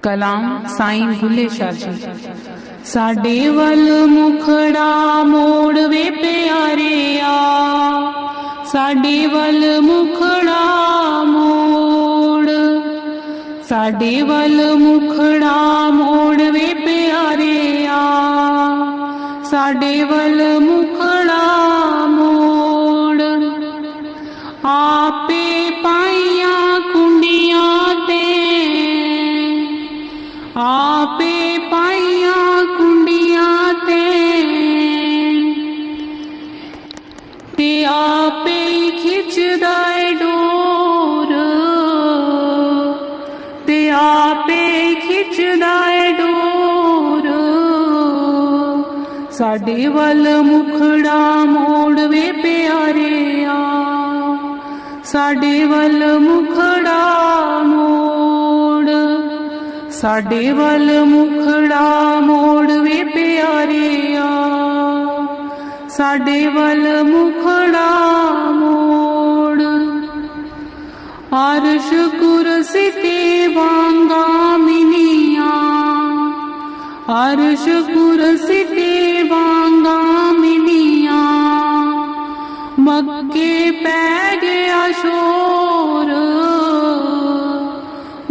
कलाम साईं भुले शाह जी। साडे वल मुखड़ा मोड़ वे प्यारिया, साडे वल मुखड़ा मोड़, साडे वल मुखड़ा मोड़ वे प्यारिया, साडे वल मुखड़ा मोड़। आपे पाइया कुंडियां ते, आपे पाइया कुंडियां ते आपे खिचदा डोर, ते आपे खिचदा डोर। साडे वल मुखड़ा मोड़ वे प्यारिया, साडे वल मुखड़ा मोड़, साडे वल मुखड़ा मोड़ वे प्यारिया, साडे वल मुखड़ा मोड़। अर्श कुरसी ते वांगा मिनिया, अर्श कुरसी ते वांगा मिनिया। मक्के पै गया शोर,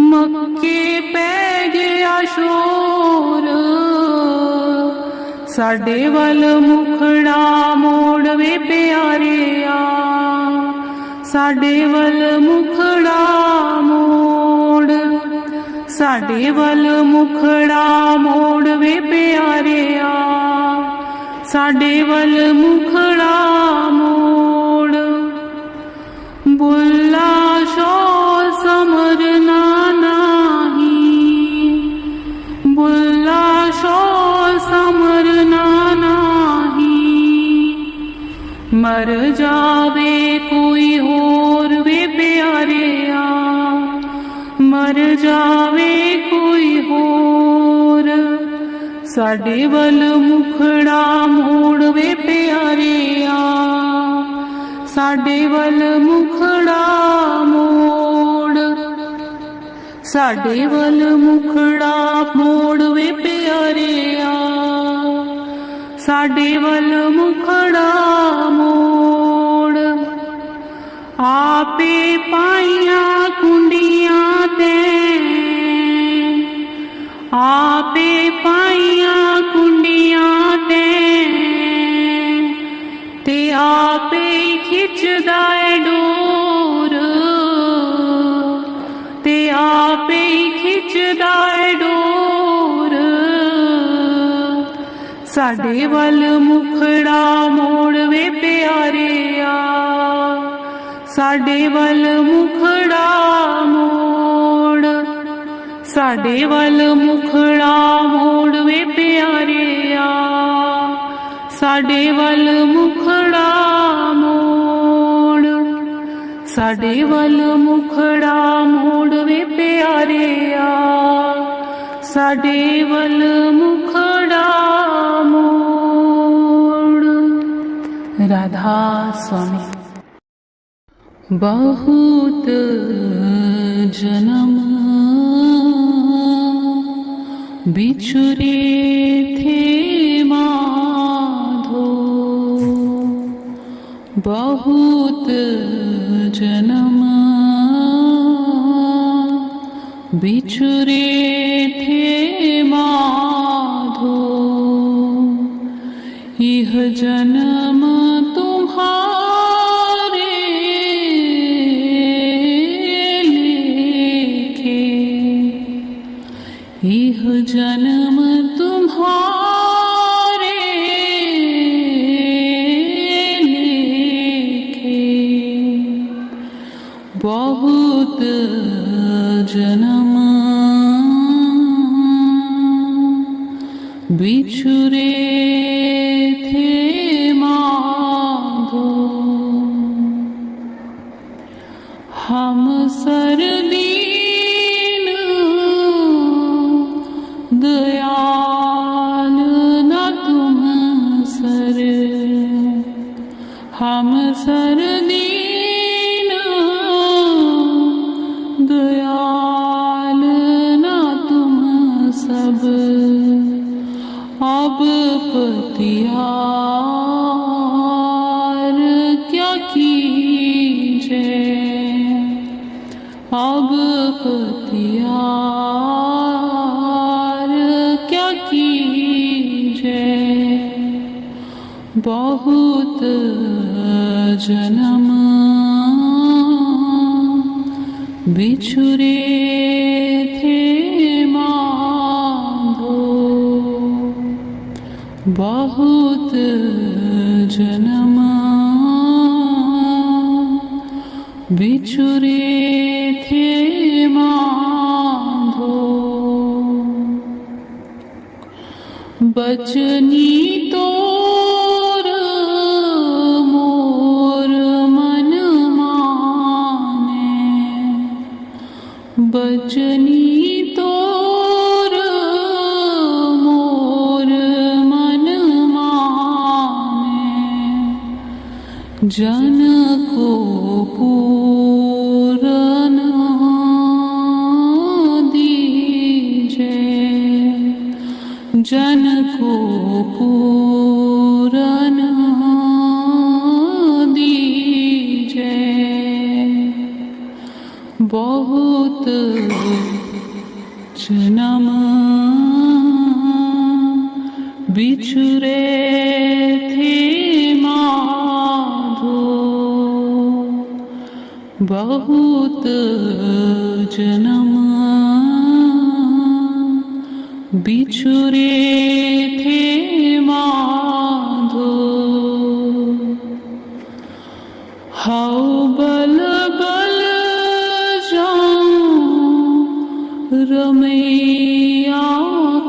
मक्के पै गया शोर। साडे वल मुखड़ा मोड़ वे प्यारिया, साडे वल मुखड़ा मोड़, साडे वल मुखड़ा मोड़ वे प्यारिया, साडे वल मुखड़ा मोड़। बुल्ला शो समरना नाही, बुल्ला शो समरना नाही। मर जावे कोई होर वे प्यारिया, मर जावे कोई होर। साडे वल मुखड़ा मोड़ वे प्यारिया, साडे वल मुखड़ा मोड़, साडे वल मुखड़ा मोड़ वे प्यारिया, साडे वल मुखड़ा मोड़। आपे पाइया कुंडियां ते, आपे पाइया कुंडियां ते आपे खिचदा डोर, ते आपे खिचदा डोर। साडे वल मुखड़ा मोड़ वे प्यारिया, साडे वल मुखड़ा मोड़, साडे वल मुखड़ा मोड़ वे प्यारिया, साडे वल मुखड़ा मोड़, साडे वल मुखड़ा मोड़ वे प्यारिया, साडे वल मुखड़ा मोड़। राधा स्वामी। बहुत जन्म बिछुरे थे माधो, बहुत जन्म बिछुरे थे माधो। यह जन्म तुम्हारे लेखे, यह जन्म तुम्हारे लेखे। बहुत जन्म बिछुरे थे माधो। हम सरदीन दयाल न तुम सर, हम सरदीन दयाल न तुम पतियार क्या कीजे, अब पतियार क्या कीजे। बहुत जन्म बिछुरे थे माधो, बहुत जन्म बिछुरे थे माधो। बचनी तोर मोर मन माने, बचनी तोर मोर मन माने। जन को पूरन दीजे, जन को पूरन दीजे। बहुत जन्म बिछुरे थे माधो, बहुत जन्म बिछुरे थे माधो। हाउ बल बल जाऊं रमैया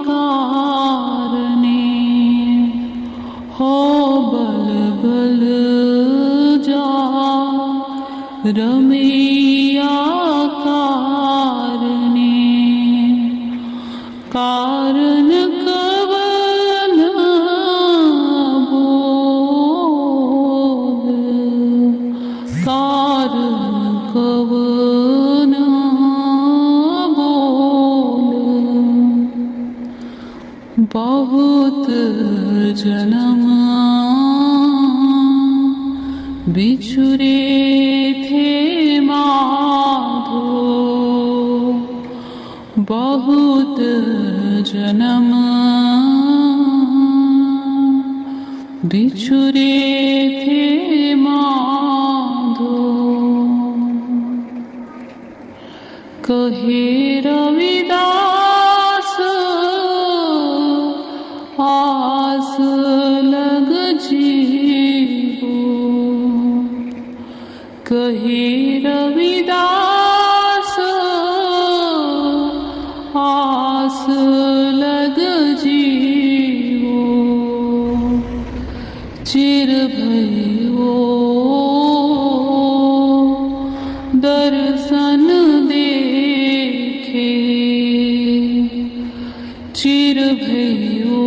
कारने, हो बल बल जा रमैया कारने। कारण कवन बोल, कारण कवन बोल। बहुत जन्म बिछुरे थे माधो, बहुत जन्म बिछुरे थे माधो। कहे रविदास आस लग जीवो, कहे रविदास आस लग जीवो। चिर भयो दर्शन देखे, चिर भयो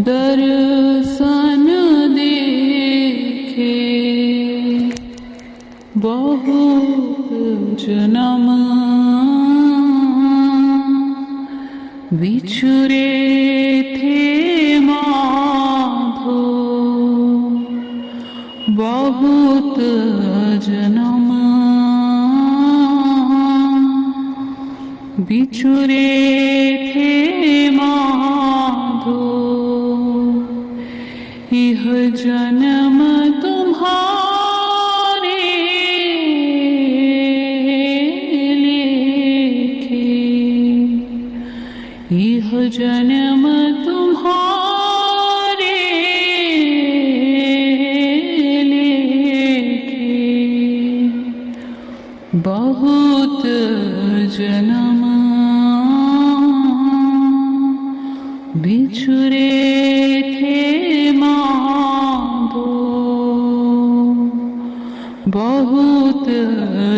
दर्शन देखे। बहुत जन्म बिछुरे थे माधो, बहुत जन्म बिछुरे थे माधो। यह जन्म तुम्हारे लेखे, यह जन्म तुम्हारे लेखे। बहुत जन्म बिछुरे थे माधो, बहुत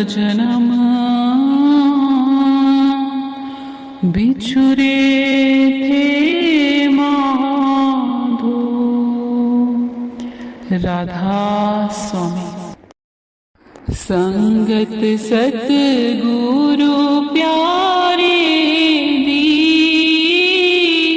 जन्म बिछुरे थे माधो। राधा स्वामी। संगत सतगुरु प्यारे, दीन दयाल दास,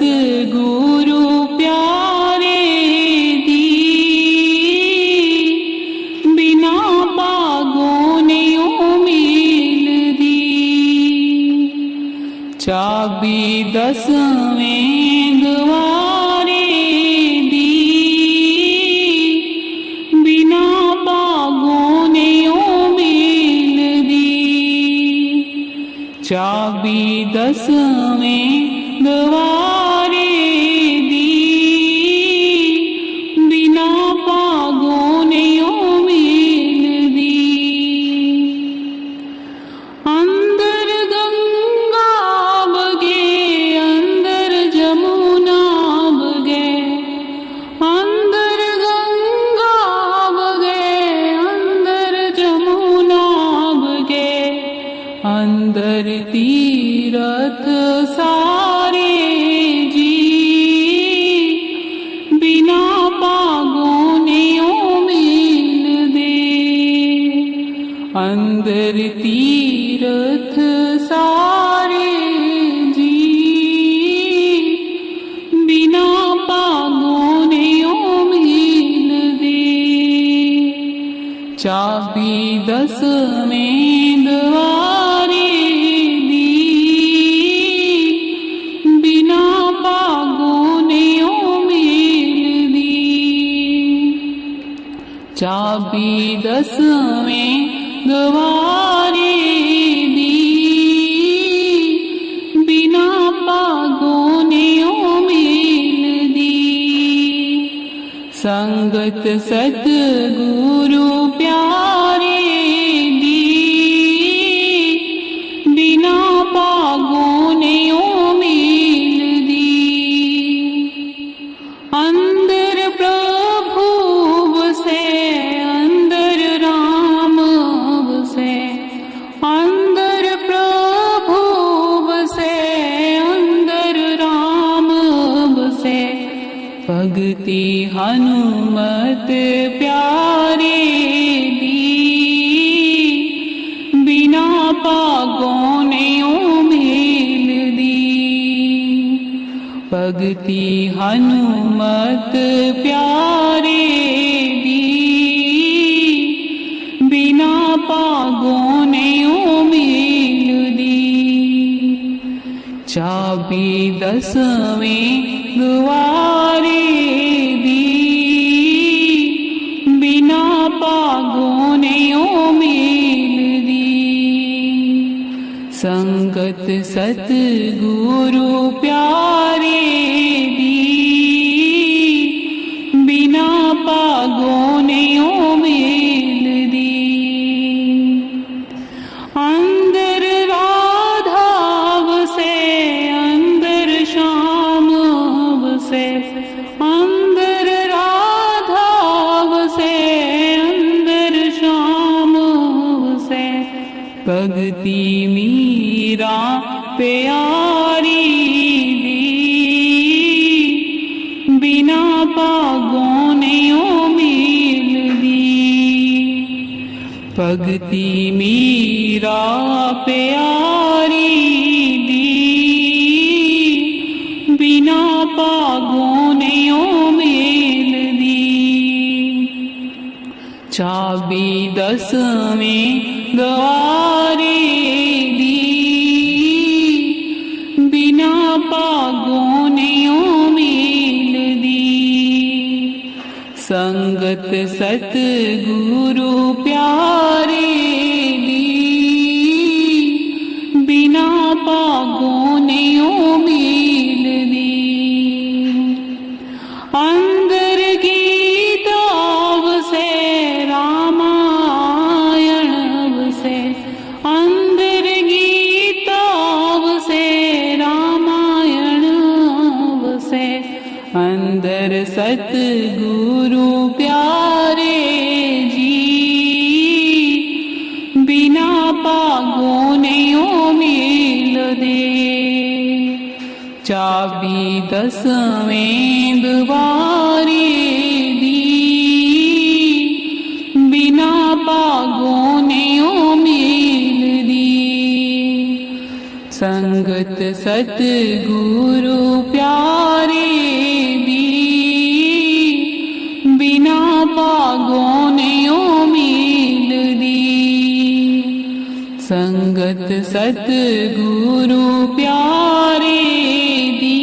सतगुरु प्यारे दी, बिना पागों ने उमील दी। चाबी 10वें द्वारे दी, बिना पागों ने उमील दी। चाबी 10वें द्वारे दी, बिना पागों ने उमील दी। अंदर गंगा बगे, अंदर जमुना बगे, अंदर गंगा बगे, अंदर जमुना बगे, अंदर तीरथ सारे जी, बिना पागों ने उमील दे। अंदर तीरथ सारे जी, बिना पागों ने उमील दे। चाबी 10वें द्वारे दी, बिना पागों ने उमील दी। चाबी 10वें द्वारे दी, बिना पागों ने उमील दी। संगत सतगुरु प्यारे दी, बिना पागों ने उमील दी। अंदर प्रभु बसे, अंदर राम बसे, अंदर प्रभु बसे, अंदर राम बसे। भक्ति हनुमत प्यारे दी, बिना पागों ने उमील दी। भक्ति हनुमत प्यारे दी, बिना पागों ने उमील दी। चाबी 10वें द्वारे दी, बिना पागों ने उमील दी। संगत सतगुरु प्यारे दी, बिना पागों ने उमील दी। अंदर राधा बसे, अंदर श्याम बसे, अंदर राधा बसे, अंदर श्याम बसे। भक्ति मीरा प्यारी दी, बिना पागों ने उमील दी। भक्ति मीरा प्यारी दी, बिना पागों ने उमील दी। चाबी 10वें द्वारे दी, बिना पागों ने उमील दी। संगत सतगुरु प्यारे दी, बिना पागों ने उमील दी। अंदर गीता बसे, रामायण बसे, अंदर गीता बसे, रामायण बसे। अंदर सतगुरु प्यारे जी, बिना पागों ने उमील दे। चाबी 10वें द्वारे दी, बिना पागों ने उमील दी। संगत सतगुरु प्यारे भागों ने उम्मीद दी। संगत सतगुरु प्यारे दी,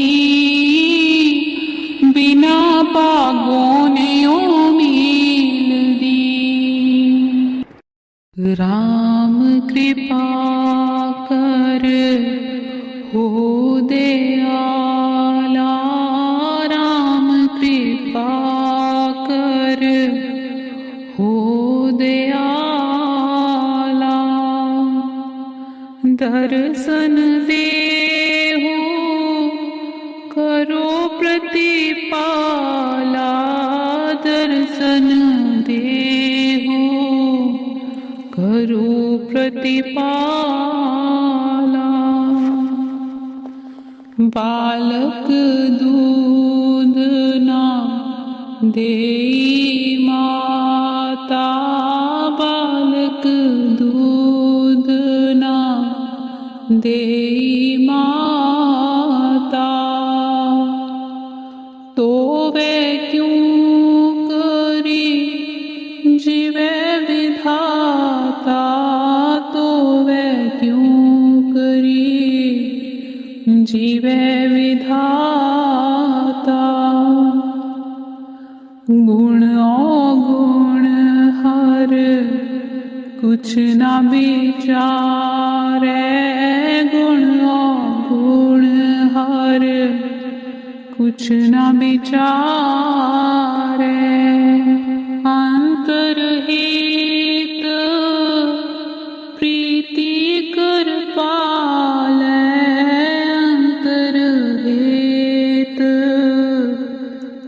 बिना भागों ने उम्मीद दी। राम कृपा कर हो दयाला, राम कृपा कर हो दयाला। दर्शन देहु करो प्रतिपाला, दर्शन देहु करो प्रतिपाला। बालक दूध ना देई माता, बालक दूध ना देई माता। तो वे क्यों करी जीवे विधाता, तो वे क्यों करी जीवे विधाता। गुण अवगुण हर कुछ न विचारे, गुण अवगुण हर कुछ न विचारे। अंतरहित प्रीति कर पाले, अंतरहित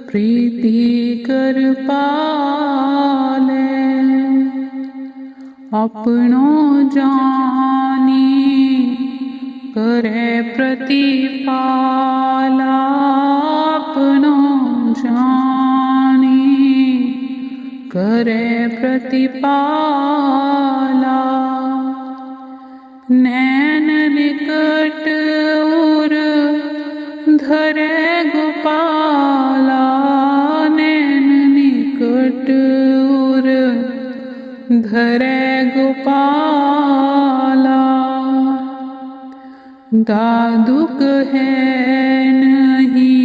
प्रीति कर पाले। अपनो जानी करे प्रतिपाला, अपनो जानी करे प्रतिपाला। नैन निकट और धरे गोपाला, नैन निकट और धरे गोपाला। दादुक है नहीं,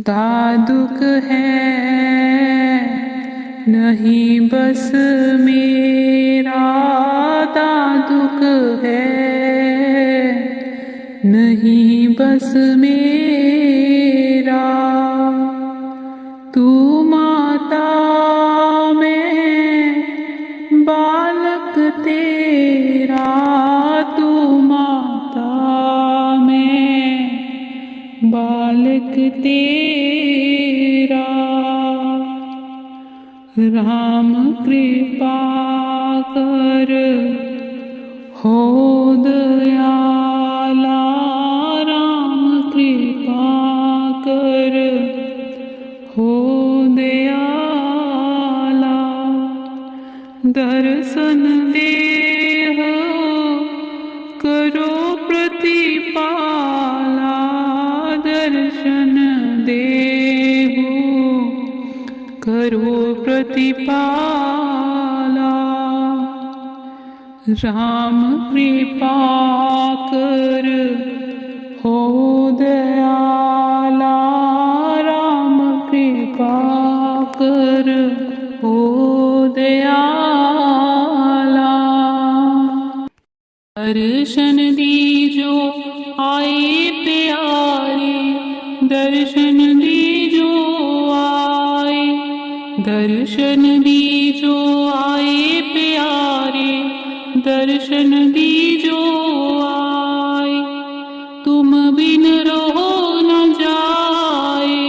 दादुक है नहीं बस मेरा, दादुक है नहीं बस मेरा। तू माता में बालक तेरा, तू माता में बालक तेरा। राम कृपा कर हो दयाला, राम कृपा कर हो दयाला। दर्शन देह करो प्रतिपाला, दर्शन देहु करो प्रतिपाला। राम कृपा कर हो दयाला, राम कृपा कर हो दयाला। दर्शन दीजो आए प्यारे, दर्शन दीजो आए, दर्शन दीजो आए प्यारे, दर्शन दीजो आए। तुम बिन रहो न जाए,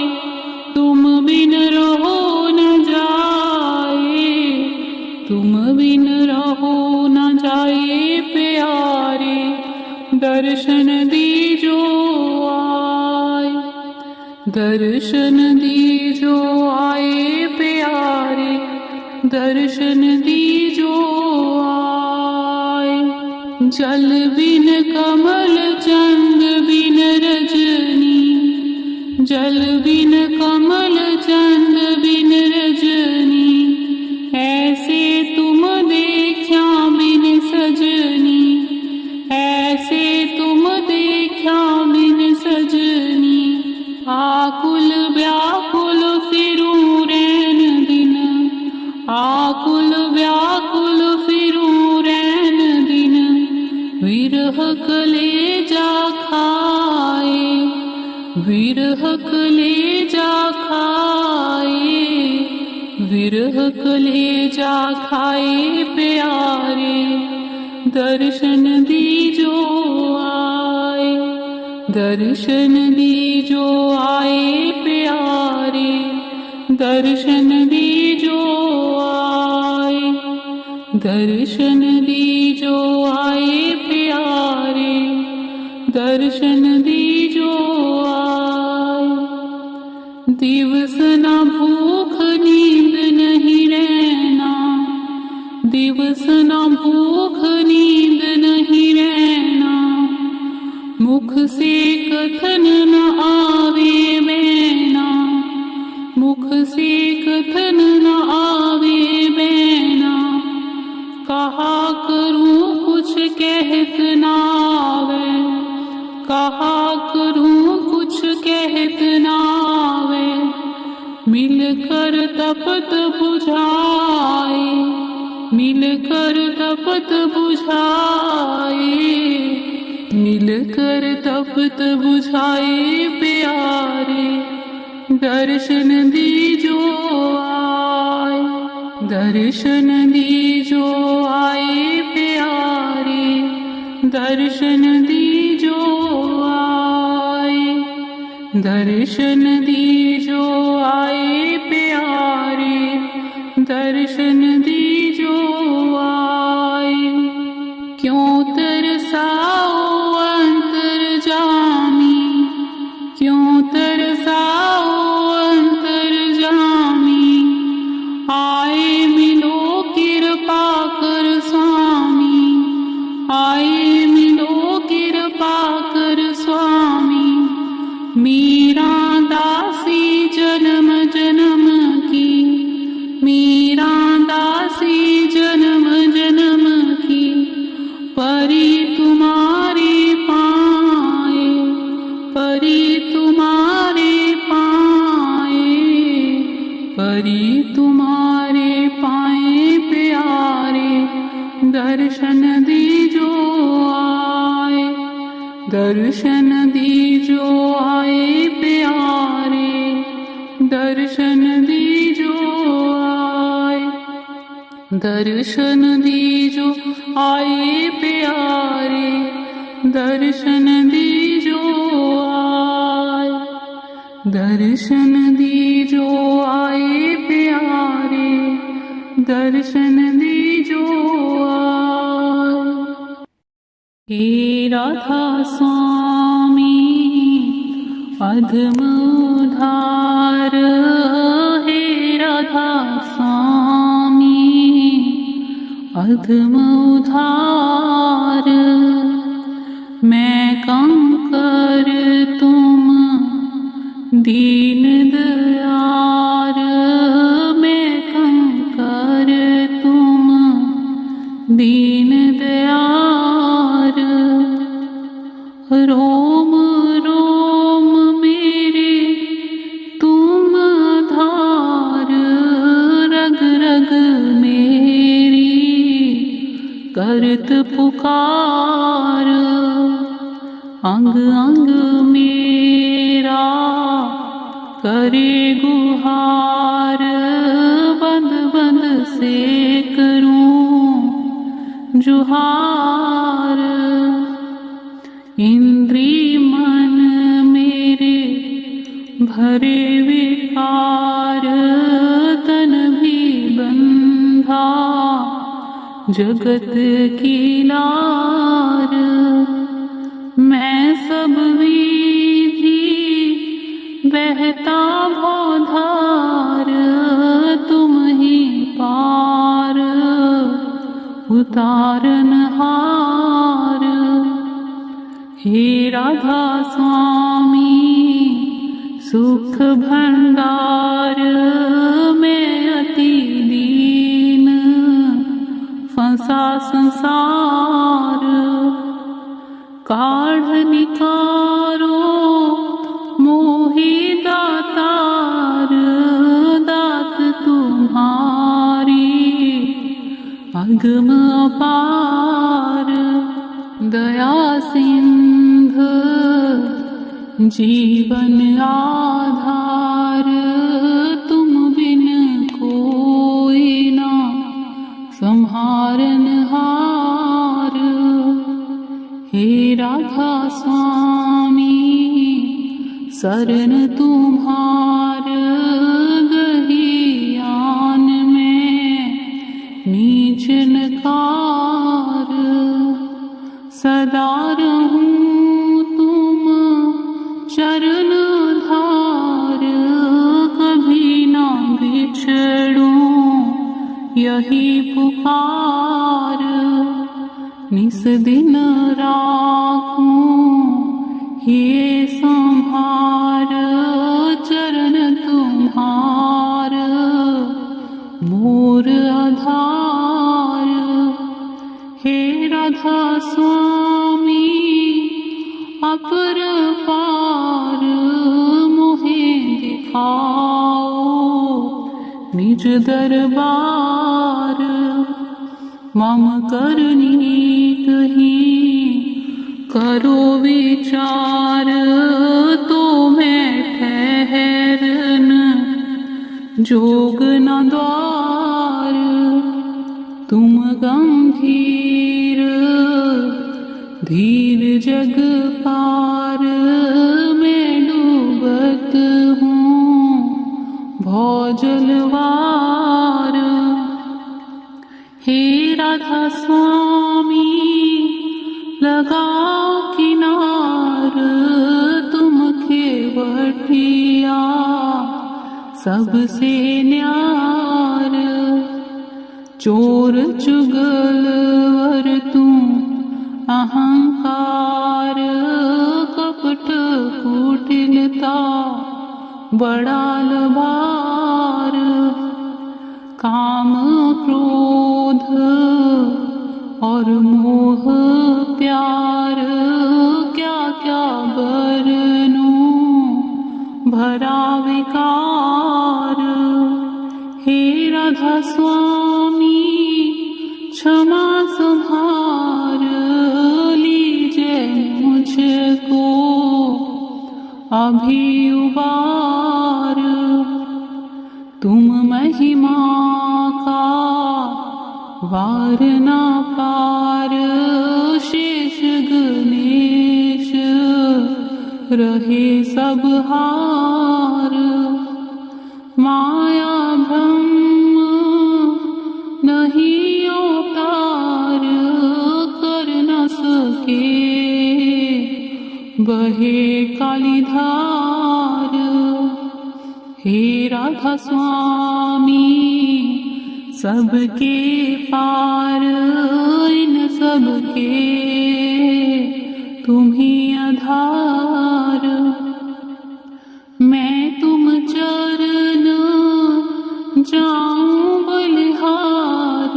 तुम बिन रहो न जाए, तुम बिन रहो न जाए प्यारे, दर्शन दीजो आए, दर्शन दीजो आए प्यारे, दर्शन दीजो आए। जल बिन कमल चंद बिन रजनी, जल बिन कमल चंद बिन रजनी, विरह कलेजा खाए, विरह कलेजा खाए प्यारे, दर्शन दीजो आए, दर्शन दीजो आए प्यारे, दर्शन दीजो आए, दर्शन दीजो आए प्यारे, दर्शन दीजो आए। दिवस न भूख नींद नहीं रहना, दिवस न भूख नींद नहीं रहना, मुख से कथन न आवे बैना, मुख से कथन न आवे बैना, कहा करूं कुछ कहत न आवे, कहा करूं कुछ कहत न आवे, मिलकर तपत बुझाए, मिलकर तपत बुझाए, मिलकर तपत बुझाए प्यारे, दर्शन दीजो आए, दर्शन दीजो आए प्यारे, दर्शन दीजो आए, दर्शन दीजो आए प्यारे, दर्शन दीजो आए। क्यों तरसाओ अंतर्जामी, क्यों तरसाओ अंतर्जामी, आए मिलो कृपा कर स्वामी, आए मिलो कृपा कर स्वामी, मीरा दासी जन्म जन्म की, मीरा दासी जन्म जन्म की, परी तुम्हारे पाए, परी तुम्हारे पाए, परी तुम्हारे पाए प्यारे, दर्शन दीजो आए, दर्शन दीजो आए प्यारे, दर्शन दीजो आए, दर्शन दीजो आए प्यारे, दर्शन दीजो आए, दर्शन दीजो आए प्यारे, दर्शन दीजो आए। हे राधा स्वामी अधम उधार, हे राधा स्वामी अधम उधार, मैं कंकर तुम दीन दयार, मैं कंकर तुम दीन दयार, रोम रोम मेरे तुम धार, रग रग मेरी करत पुकार, अंग अंग मेरा करे गुहार, बंद बंद से करूं जुहार, इंद्री मन मेरे भरे विकार, तन भी बंधा जगत की लार, मैं सब विधि बहता भवधार, तुम ही पार उतारन हार, हे राधा स्वामी सुख भंडार, मैं अति दीन फंसा संसार, काढ़ निकारो मोहि दातार, दात तुम्हारी अगम अपार, दया सिंधु जीवन आधार तुम बिन कोई ना संहारनहार। हे राधा स्वामी शरण तुम्हार गहियान में नीच नकार। सदा रहूं तुम चरण धार कभी ना बिछड़ूं यही पुकार। निस दिन राखूं हे संहार चरण तुम्हार मोर आधार। हे राधा स्वामी अपर पार मोहे दिखाओ निज दरबार। मम करनी कहीं करो विचार तो मैं ठहरन जोग न द्वार। तुम गंभीर धीर जग पार मैं डूबत हूँ भौजलवार। हे राधा स्वामी लगाओ किनार तुम खेवटिया सबसे न्यार। चोर चुगलवर तुम अहंकार कपट कुटिलता बड़ा लबार। काम क्रोध और मोह प्यार क्या क्या बरनूं भरा विकार। हे राधा स्वामी क्षमा संभार लीजिए मुझको अभी उबार। तुम महिमा का वार ना पार शेष गणेश रहे सब हार। माया ब्रह्म नहीं अवतार कर न सके बहे कालीधार। हे राधा स्वामी सबके पार इन सबके तुम ही आधार। मैं तुम चरण जाऊं बलिहार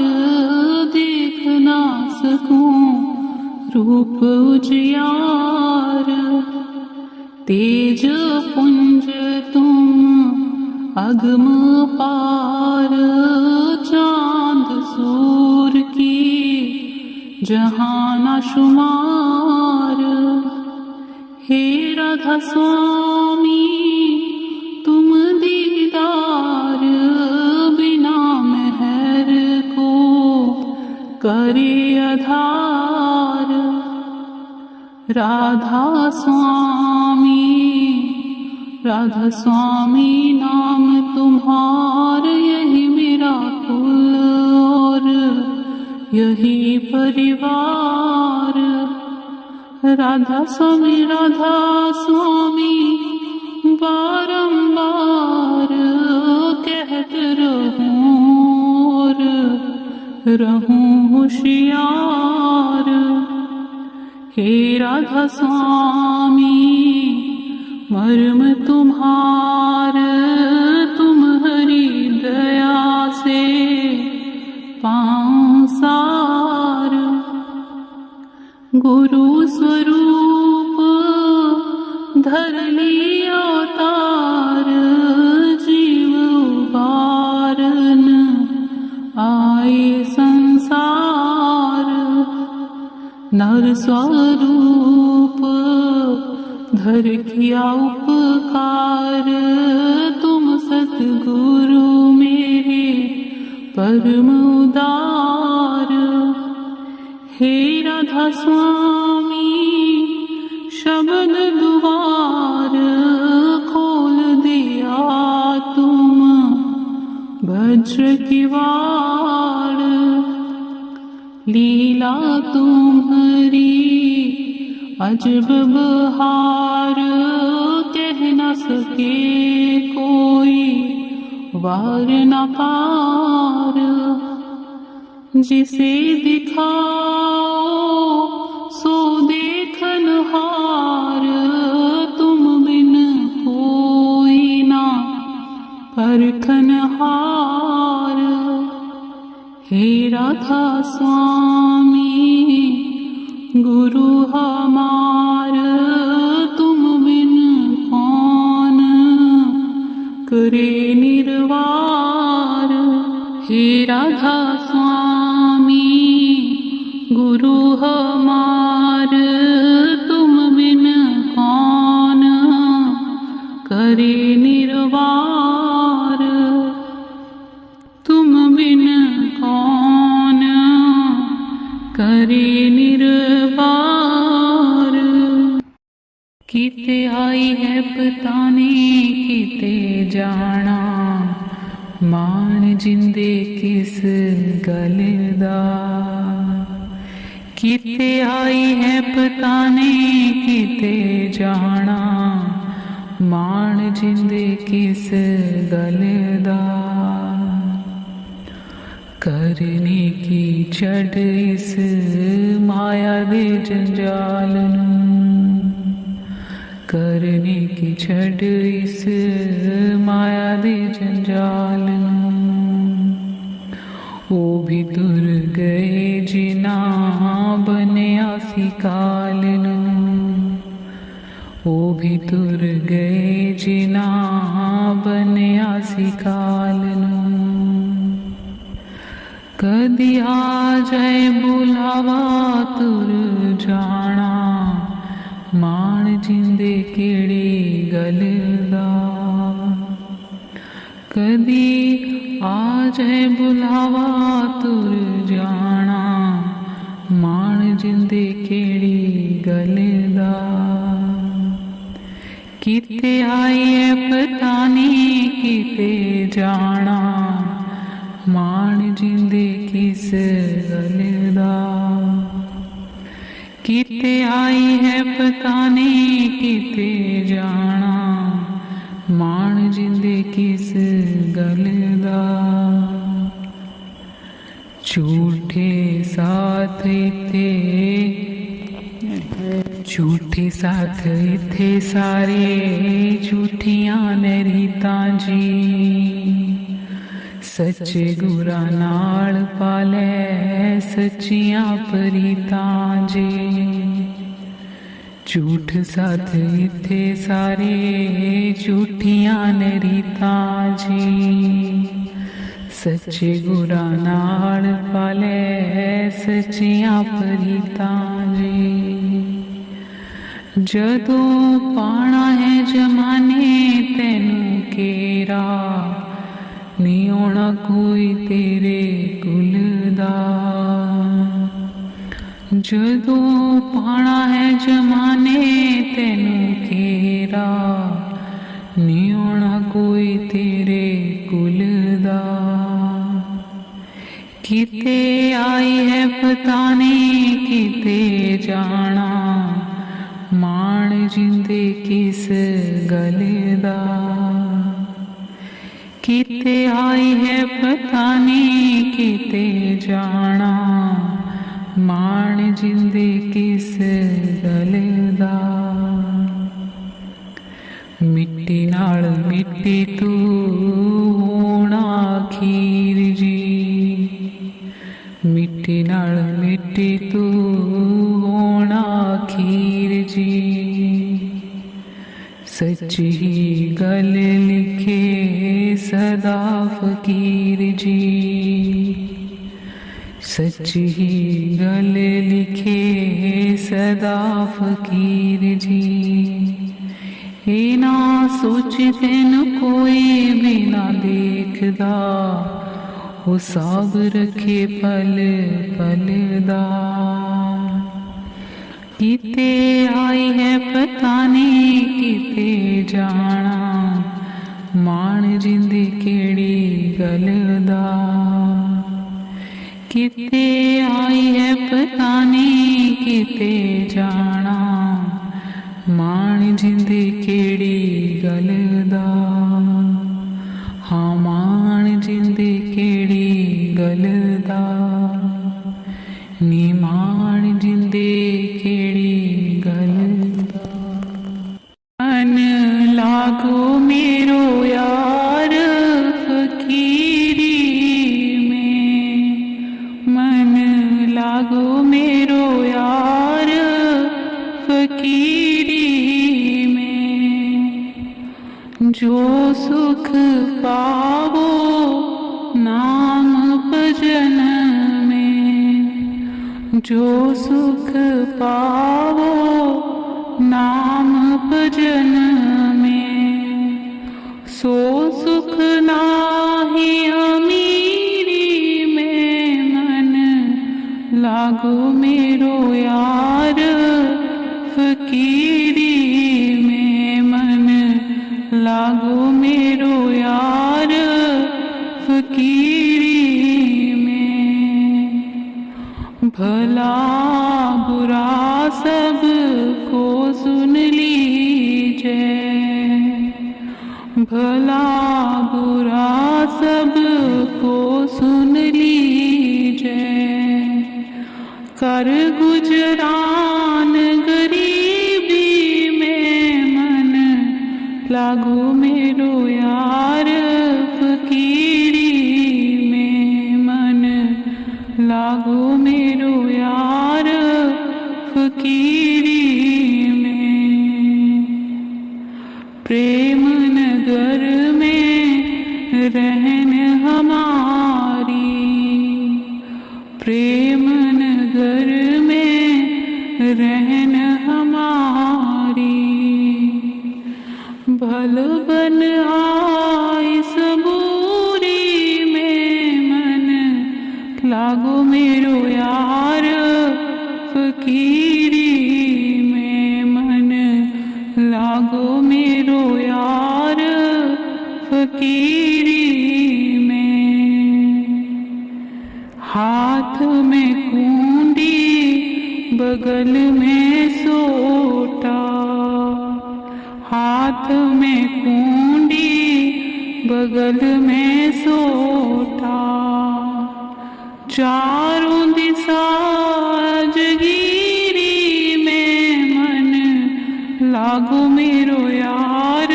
देख ना सकूं रूप उजियार। तेज पुंज तुम अगम पार चांद सूर की जहां न शुमार। हे राधा स्वामी तुम दीदार बिना मेहर को करे आधार। राधा स्वामी नाम तुम्हार यही मेरा कुल और यही परिवार। राधा स्वामी बारंबार कहत रहूं और रहूं होशियार। हे राधा स्वामी मर्म तुम्हार तुम हरि दया से पाऊं सार। गुरु स्वरूप धर लिया अवतार जीव उबारन आए संसार। नर स्वरूप धर हर किया उपकार तुम सतगुरु मेरे परम उदार। हे राधा स्वामी शब्द द्वार खोल दिया तुम वज्र की वाड़। लीला तुम्हारी अजब बहार कह न सके कोई वार न पार। जिसे दिखाओ सो देखनहार तुम बिन कोई ना परखनहार। हे राधा स्वामी गुरु हमार तुम बिन कौन करे निर्वार। हे राधा स्वामी गुरु हमार तुम बिन कौन करे निर्वार। तुम बिन कौन करे निर्वार। किते आई है पता नहीं किते जाना मान जिंदे किस गल दा। किते आई है पता नहीं किते जाना मान जिंदे किस गल दा। करने की चढ़ इस माया दे जंजाल नूं। करने की छड़ इस माया दे जंजाल नूं। वो भी तुर गए जिना बनया सी काल नूं। वो भी तुर गए जिना बनया सी काल नूं। कदी आ जाए बुलावा तुर जाना मान जिंदे केड़ी गल दा। कदी आ जाए बुलावा तुर जाना मान जिंदे केड़ी गल दा। किते आई है पता नहीं किते जाना मान जिंदे किस गल दा। किते आई है पता नहीं किते जाना मान जिंदे किस गल दा। झूठे साथ इत्थे झूठे साथ इत्थे सारे झूठियां ने रीतां जी। सच्चे गुरा नाल पाले सच्चियां प्रीतां जी। झूठ साथ इत्थे सारे झूठियां ने रीतां जी। सच्चे गुरा नाल पाले सच्चियां प्रीतां जी। जदों पाना है जमाने तैनू केरा नी होना कोई तेरे कुल दा। जदों पाना है जमाने तैनू केरा नी होना कोई तेरे कुल दा। किते आई है पता नहीं किते जाना मान जिंदे किस गल दा। किते आई है पता नहीं किते जाना मान जिंदे किस गल दा। मिट्टी नाल मिट्टी तू होना खीर जी। मिट्टी नाल मिट्टी तू होना खीर जी। सच्ची गल लिखे सदा फकीर जी। सच्ची गल लिखे सदा फकीर जी। हे ना सोचते न कोई भी ना देखदा, वो सब रखे पल पल दा। किते आई है पता नहीं किते जाना, मान जिंदे केड़ी गल दा। किते आई है पता नहीं किते जाना, मान जिंदे केड़ी गल दा। हाँ मान जिंदे केड़ी गल दा, नी मान जिंदे केड़ी गल दा। मन लागो मेरो यार फकीरी में, मन लागो मेरो यार फकीरी में। जो सुख पावो नाम भजन में, जो सुख पावो नाम भजन में। सो सुख नाही अमीरी में, मन लागो मेरो यार फकीरी में। मन लागो मेरो यार फकीरी में। भला बुरा सब को सुन लीजिए, भला बुरा सब को सुन लीजिए। कर गुजरान गरीबी में, मन लागो मेरो यार फकीरी में। मन लागो मेरो यार फकीरी में। प्रेम नगर में रहन हमारी, प्रेम नगर में रहन हमारी। भल बन आई सबूरी में, मन लागो मेरो यार फकीरी में। मन लागो मेरो यार फकीरी में। हाथ में कुंडी बगल में सोटा, हाथ में कुंडी बगल में सोटा। चारों दिशा जगीरी में, मन लागो मेरो यार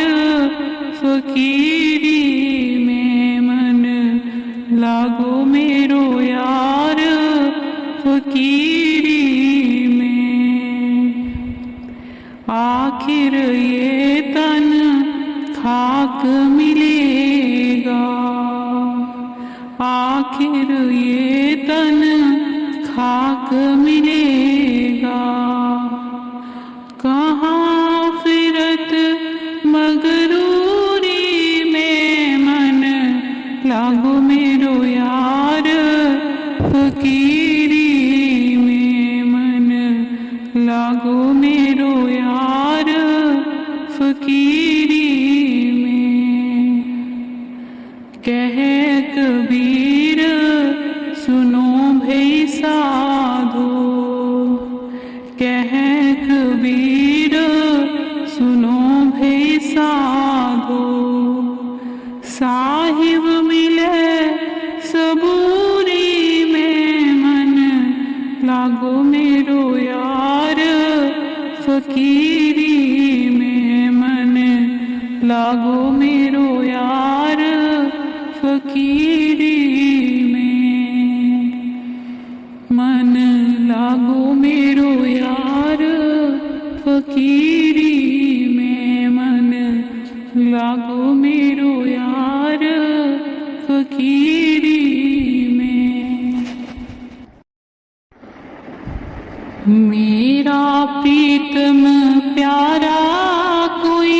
फकीरी में। मन लागो मेरो यार फकीरी में। आखिर ये तन खाक मिलेगा, आखिर ये तन खाक मिलेगा। कहाँ फिरत मगरूरी में, मन लागो मेरो यार फकीरी में। मन लागो मेरो यार फकीरी में। कह कबीर सुनो भई साधो, कह कबीर सुनो भई साधो। साहिब मिले सबूरी में, मन लागो मेरो यार फकीरी में। मन लागो मेरो यार फकीरी में। मन लागो मेरो यार फकीरी में। मन लागो मेरो यार फकीरी में। मेरा प्रीतम प्यारा कोई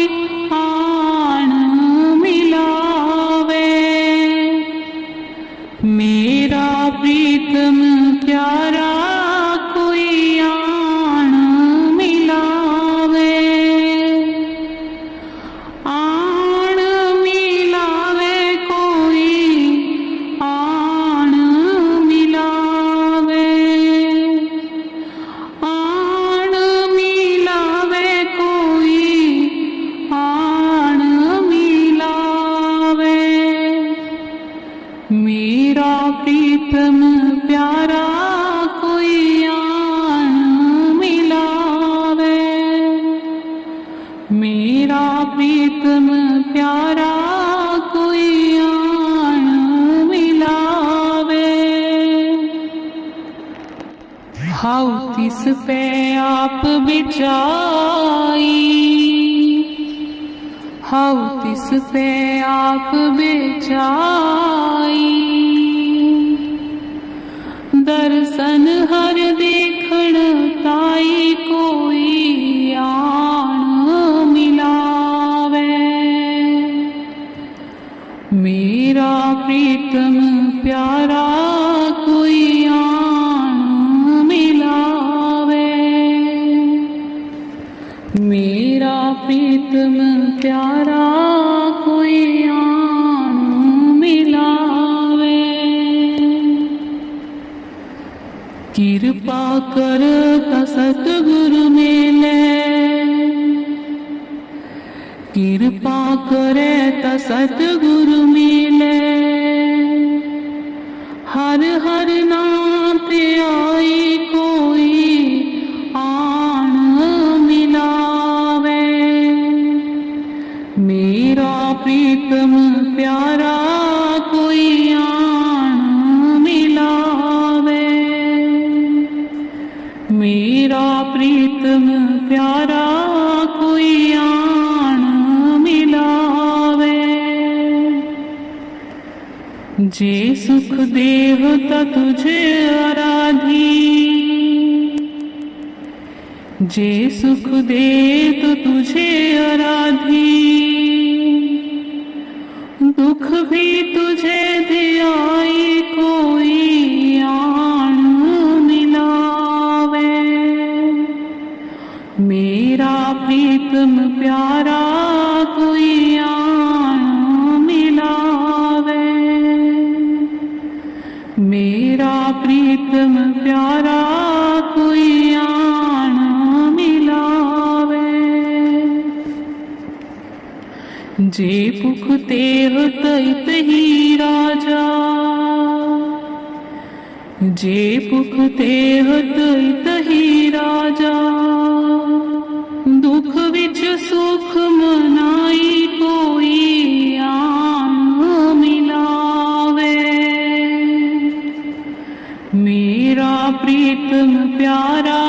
तिस पे आप बिचाई, हाउ तिस पे आप बिचाई। दर्शन हर देखण ताई कोई आन मिलावे। मेरा प्रीतम प्यारा कोई आन मिलावे। मेरा प्रीतम प्यारा कोई आन मिलावे। कृपा कर सतगुरु मेले, कृपा करे त सतगुरु मिले। हर हर नाम पे आई कोई आन मिलावे। मेरा प्रीतम प्यारा कोई आन मिलावे। मेरा प्रीतम प्यारा कोई आन मिलावे। जे सुख देह ता तुझे आराधी, जे सुख दे तो तुझे आराधी। दुख भी तुझे दे आई कोई आन मिलावे। मेरा प्रीतम प्यारा कोई आन मिलावे। मेरा प्रीतम प्यारा कोई आन मिलावे। जे पुख तेह तैत ही राजा, जे पुख तेह तैत ही राजा। दुख विच सुख मनाई कोई आन मिलावे। मेरा प्रीतम प्यारा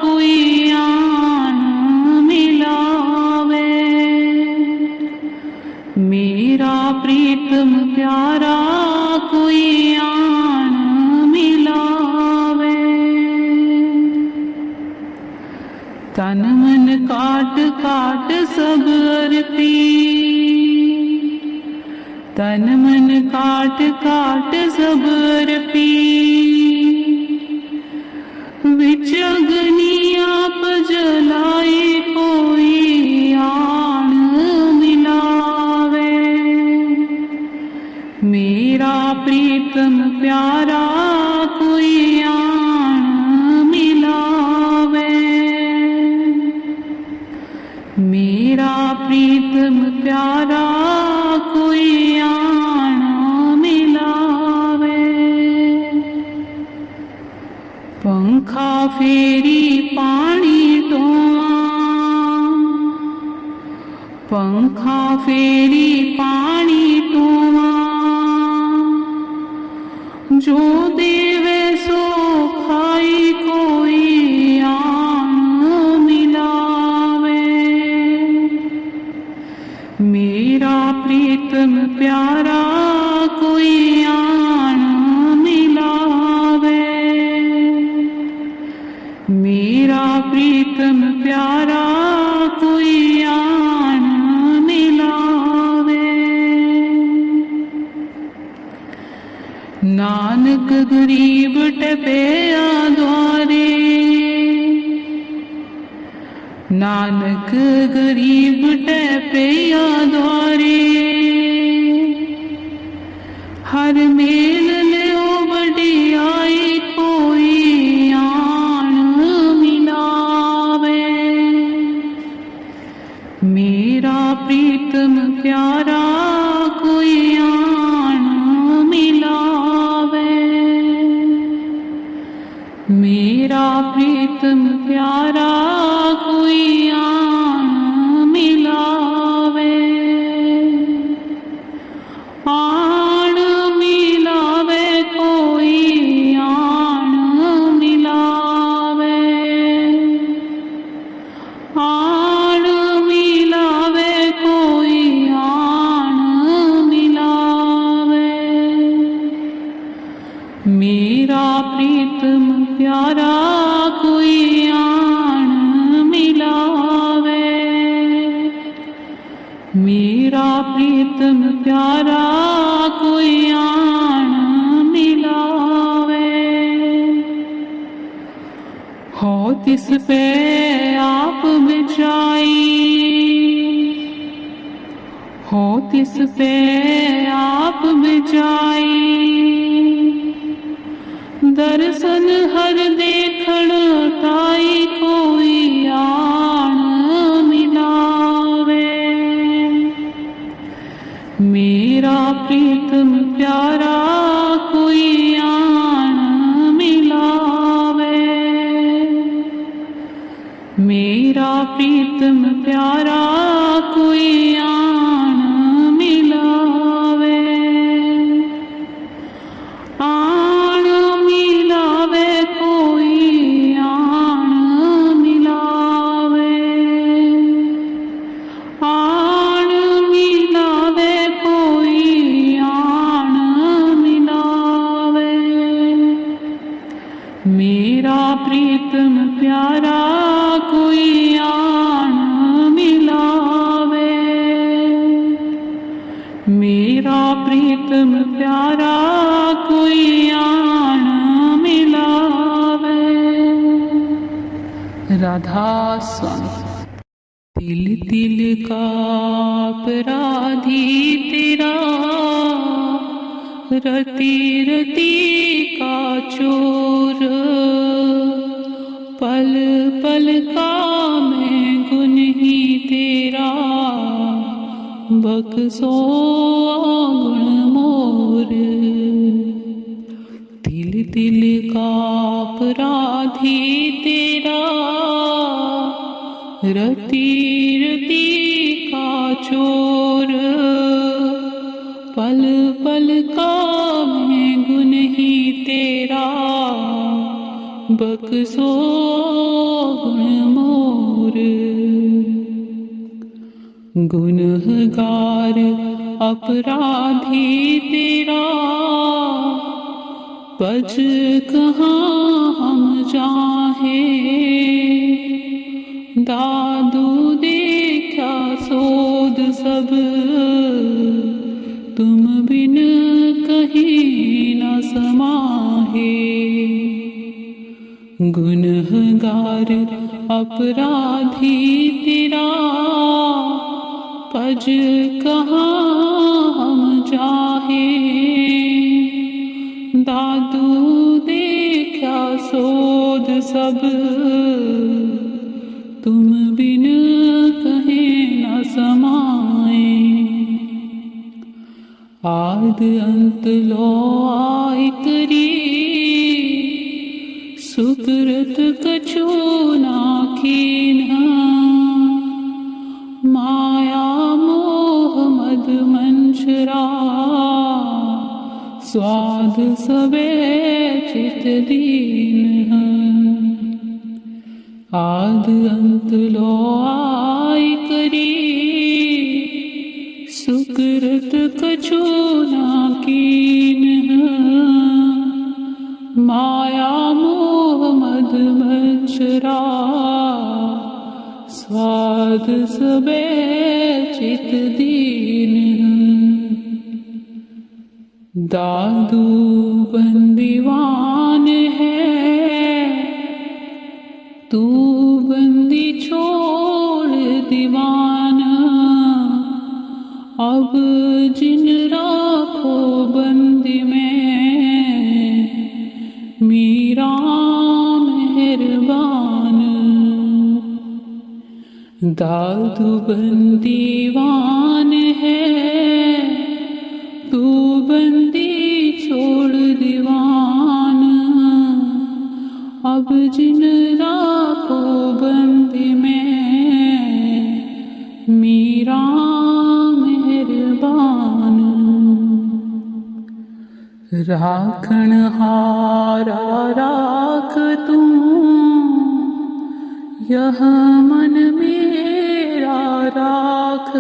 कोई आन मिलावे। मेरा प्रीतम प्यारा कोई आन मिलावे। तन मन काट काट सब अर्पी, तन मन काट काट सब अर्पी। विच अग्नि आप जलाई कोई आन मिलावे। मेरा प्रीतम प्यारा कोई आन मिलावे। मेरा प्रीतम प्यारा कोई आन मिलावे। पंखा फेरी पानी टोआ, पंखा फेरी पानी टोआ। जो देवे सो खाई कोई आन मिलावे। मेरा प्रीतम प्यारा कोई आन मिलावे। मेरा प्रीतम प्यारा कोई आन मिलावे। नानक गरीब टपया द्वारे, नानक गरीब टपया द्वारे। हर मेल लो बड़ियाई कोई आन मिलावे। मेरा प्रीतम प्यारा कोई आन मिलावे। मेरा प्रीतम प्यारा कोई आन मिलावे। आन मिलावे कोई आन मिलावे। मेरा प्रीतम प्यारा कोई आन मिलावे, मेरा प्रीतम प्यारा कोई आन मिलावे। हो तिस पे आप बिछाई, हो तिस पे आप बिछाई, दर्शन हर देखण ताई कोई आन मिलावे। मेरा प्रीतम प्यारा कोई आन मिलावे, मेरा प्रीतम प्यारा कोई आन मिलावे। आन मिलावे कोई आन मिलावे, आन मिलावे कोई आन मिलावे। मेरा प्रीतम प्यारा कोई आन मिलावे, मेरा प्रीतम प्यारा कोई आन मिलावे। राधा स्वामी। तिल तिल का अपराधी तेरा, रति रति का चोर, पल पल का मैं गुण ही तेरा, बक्सो गुण मोर। तिल तिल का अपराधी तेरा, रति रति का चोर, पल पल का मैं गुण ही तेरा, बक्सो गुण मोर। गुनहगार अपराधी तेरा, बच कहाँ हम जाहे, दादू देखा सोद सब, तुम बिन कहीं न समाहे। गुनहगार अपराधी तेरा, पज कहाँ हम जाहे, दादू देखा सोद सब, तुम बिन कहीं न समाए। आद अंत लो आय करी, सुकृत कछु ना कीन्हा, माया मोह मद मंचरा, स्वाद सबे चित दीन। आद अंत लो आय करी, सुकृत कछु ना कीन्ह, माया मोह मद मंचरा, स्वाद सबे चित दीन। दादू बंदीवान है, तू बंदी छोड़ दीवाना, अब जिन राखो बंदी में, मीरा मेहरबान। दादू बंदीवान है, तू बंदी छोड़ दीवान, अब जिन राखो बंदी में, मीरा मेहरबान। राखण हारा राख तू, यह मन मेरा राख,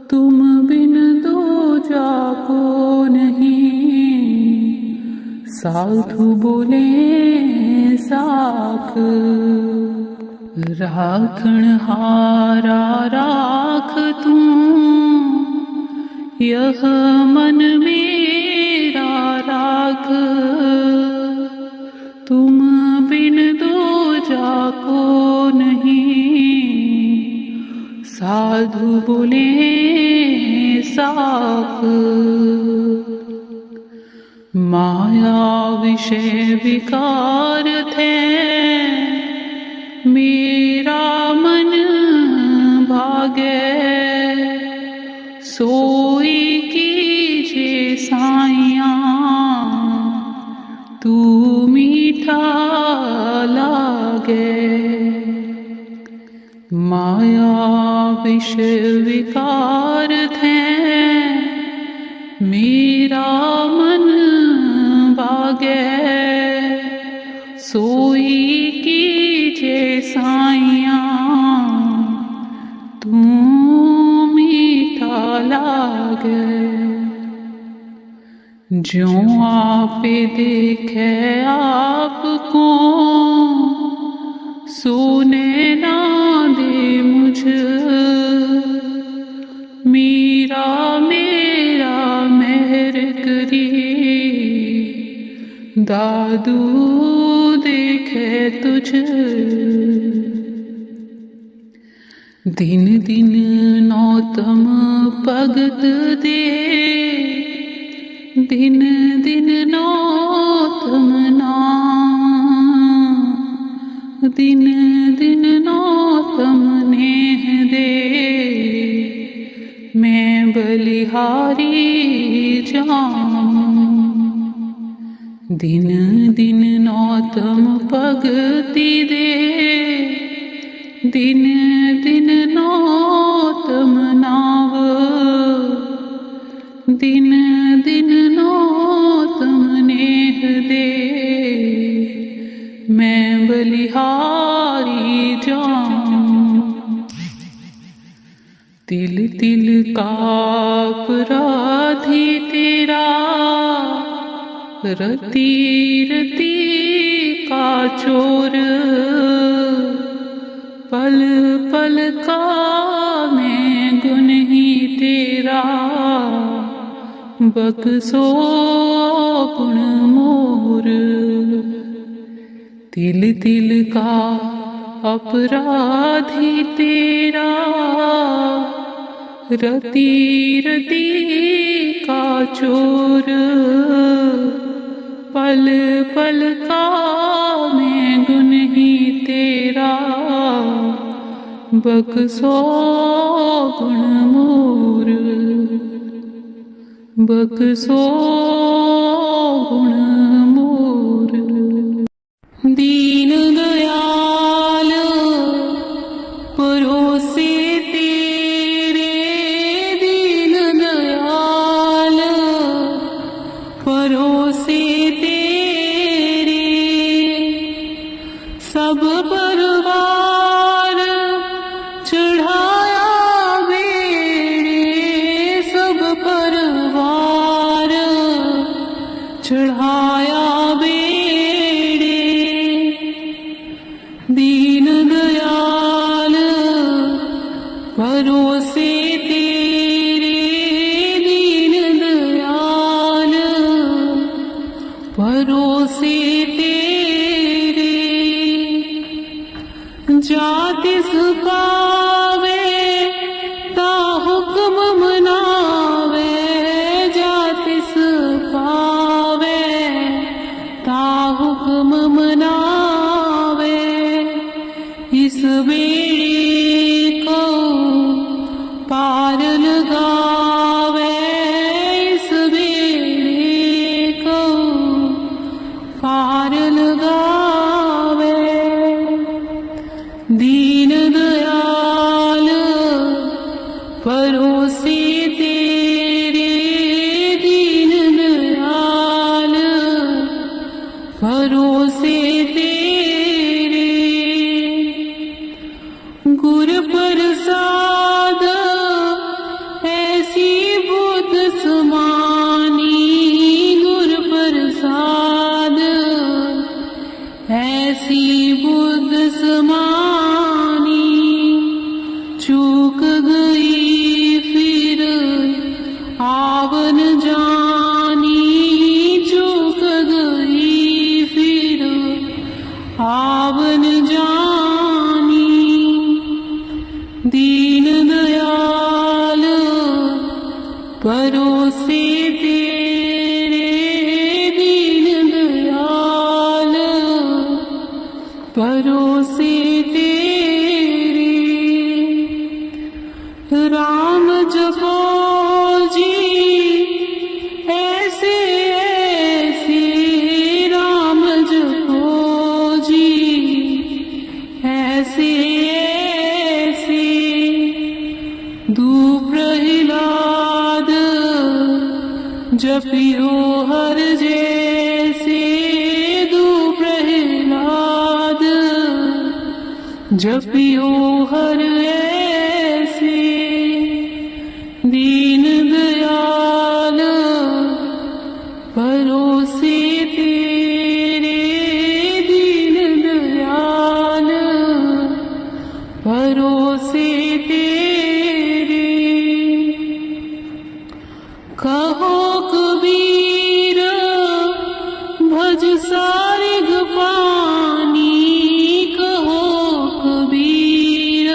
तुम बिन दूजा को नहीं, साधु बोले साख, राखण हारा राख तू, यह मन मेरा राख, तुम बिन दूजा को नहीं। साधु बोले साख, माया विषय विकार थे, मेरा मन भागे, सोई कीजे साइया, तू मीठा लागे। माया विषय विकार थे, मेरा मन भागे, सोई कीजे साइया, तू मीठा लागे। ज्यों आपे देखे आपको, सोने ना दे मुझ, मीरा मेरा मेहर करी, दादू देखे तुझ। दिन दिन नौतम भगत दे, दिन दिन नौतम नाम, दिन दिन नौतम नेह दे, मैं बलिहारी जाऊं। दिन दिन नौतम भगति दे, दिन दिन नौतम नाव, दिन दिन नौतम नेह दे, मैं बलिहारी जाऊं। तिल तिल का अपराधी तेरा, रति रति का चोर, पल पल का मैं गुन ही तेरा, बक्सो गुण मोर। तिल तिल का अपराधी तेरा, रति रति का चोर, पल पल का मैं गुन ही तेरा, बक्सो गुण मोर, बक्सो गुण मोर। दीन दयाल परोसे तेरे, दीन दयाल परोसे तेरे, सब परवार चढ़ाया बेड़े, सब परवार चढ़ाया बेड़े। दीन दयाल भरोसे तेरे, दीन दयाल भरोसे तेरे, जातिस पावे ता हुक्म मनावे, जातिस पावे आवन जानी चूक गई फिर आवन जानी। दीन दयाल परोसे तेरे, दीन दयाल परोसे तेरे। राम जपो जी ऐसे ऐसे, राम जपो जी ऐसे ऐसे। दू प्रहलाद जपियो हर जैसे, दू प्रहलाद जपियो हर ऐसे। दीन दयाल परोसे तेरे, दीन दयाल परोसे तेरे। कहो कबीर भज सारिग पानी, कहो कबीर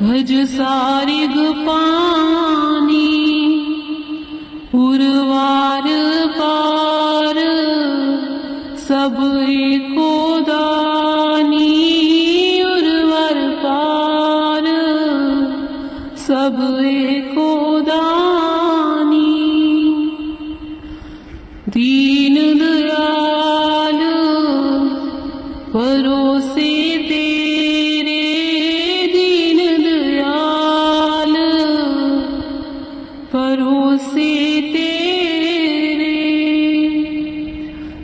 भज सारिग पानी। उर्वार पार सब एको दानी, उर्वार पार सब एको दानी। दीन दयाल परोसे तेरे, दीन दयाल परोसे तेरे।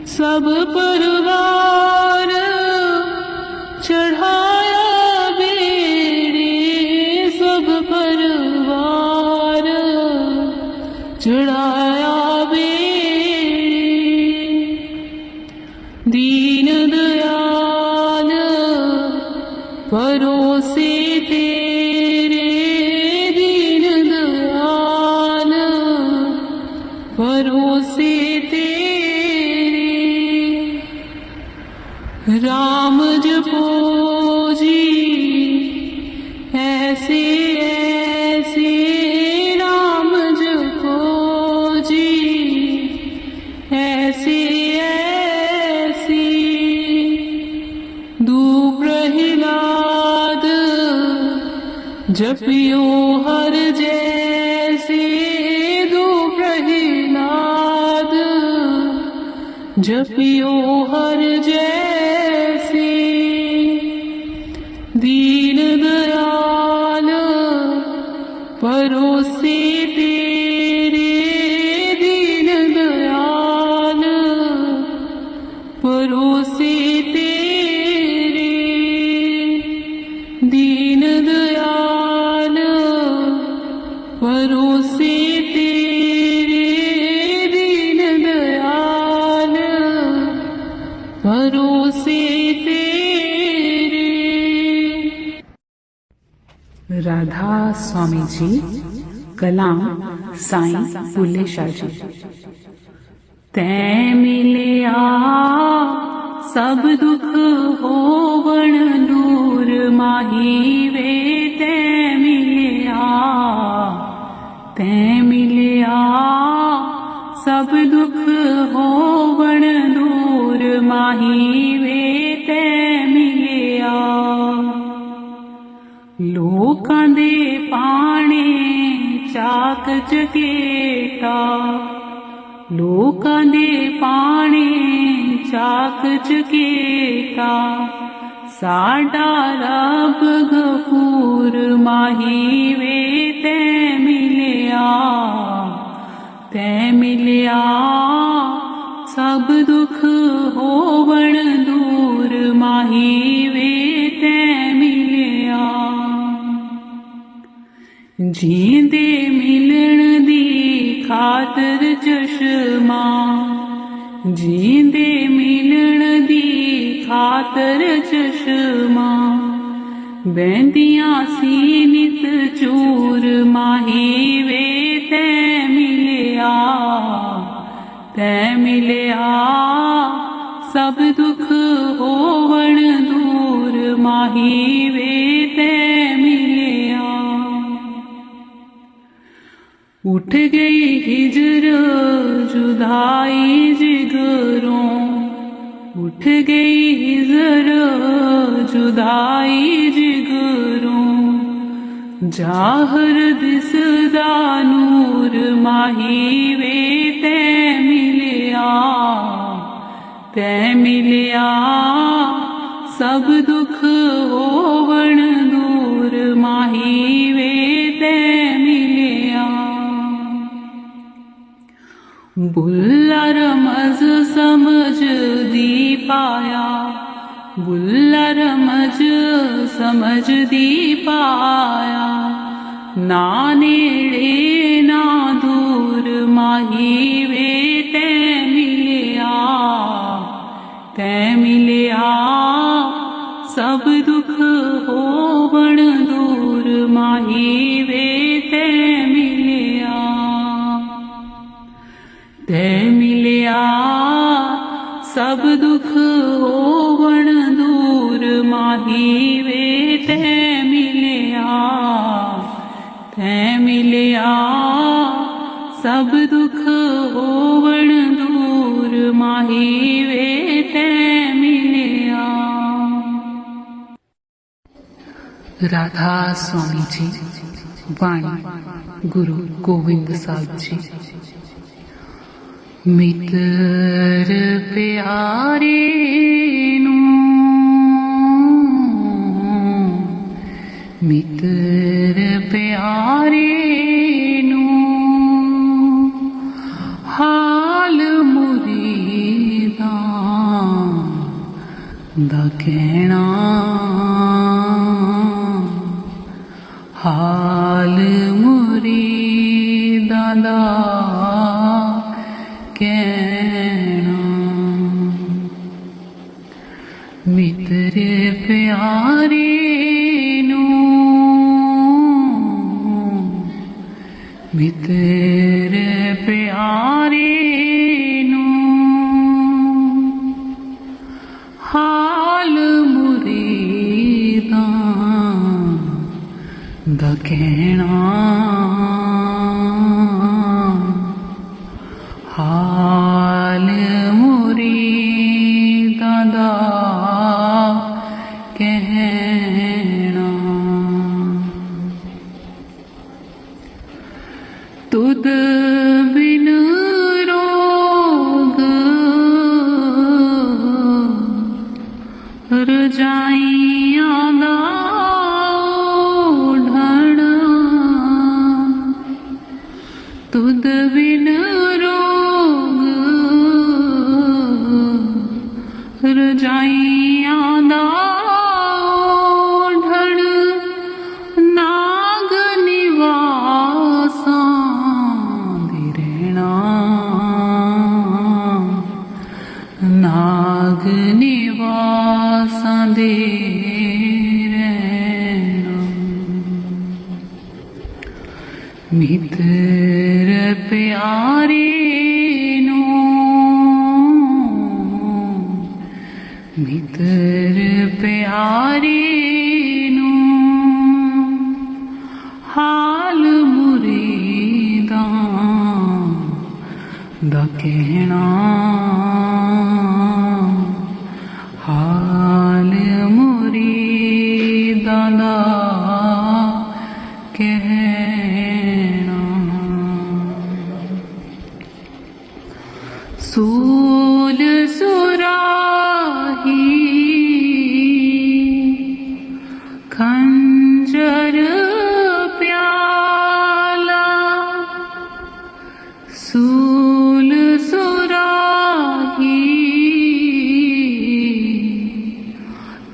सब परवार चढ़ाया बेरे, सब परवार चढ़ाया बेरे। दीन दयाल परोसे तेरे, दीन दयाल परोसे तेरे। राम जपो जी ऐसे ऐसे, राम जपो जी ऐसे ऐसे। दू प्रहलाद जपियो हर जैसे, दू प्रहलाद जपियो हर जैसे। दीन दयाल परोसे तेरे, दीन दयाल परोसे तेरे। दीन दयाल परोसे तेरे, दीन दयाल परोसे तेरे। राधा स्वामी जी, कलाम साईं फूले शाह जी। तैं मिलिया सब दुख होवण दूर माही वे, तैं मिलिया, तैं मिलिया सब दुख होवण दूर माही वे, तैं मिलिया। लोकां दे पाणे चाक चकेटा, लोकां दे पाणे चाक चकेटा। साडा रब गफूर माही वे, तैं मिलिया, तैं मिलिया सब दुख होवण दूर माही वे, तैं मिलिया। जींदे मिलण दी खातर चश्मा, जींदे मिलण दी खातर चश्मा। बहंदियां सी नित चूर माही वे, तैं तै मिलिया सब दुख होवण दूर माही वे तै मिलिया। उठ गई हिजर जुदाई जिगरों, उठ गई हिजर जुदाई जिगरों, जाहर दिसदा नूर माही वे तै मिलिया। तै मिलिया सब दुख होवण दूर माही वे तै मिलिया। बुल्ला रमज समझ दी पाया, बुल्ला रमज समझ दी पाया, ना नेड़े ना दूर माही वे तै मिलिया। तै मिलिया सब दुख होवण दूर माही वे तै मिलिया। तै मिलिया सब दुख होवण दूर माही वे तै मिलिया। तै मिलिया सब दुख होवण दूर माही वे तै मिलिया। राधा स्वामी जी। वाणी गुरु गोविंद साहब जी। मित्र प्यारे नू, मित्र प्यारे नू, हाल मुरीदां दा कहना, हाल मुरीदां दा कहना। मित्र प्यारे नू, मित्र प्यारे नू, हाल मुरीदां दा कहना, हाल मुरीदां दा कहना। तुद बिन रोग रजाइयां दा ओढ़ना, तुद बिन रजाइयां दा ओढ़ण, नाग निवासां दे रहना, नाग निवासां दे रहना। मित्र प्यारे नू, मित्र प्यारे नू, हाल मुरीदां दा कहना, हाल मुरीदां दा कहना। सूल सुराही खंजर प्याला, सूल सुराही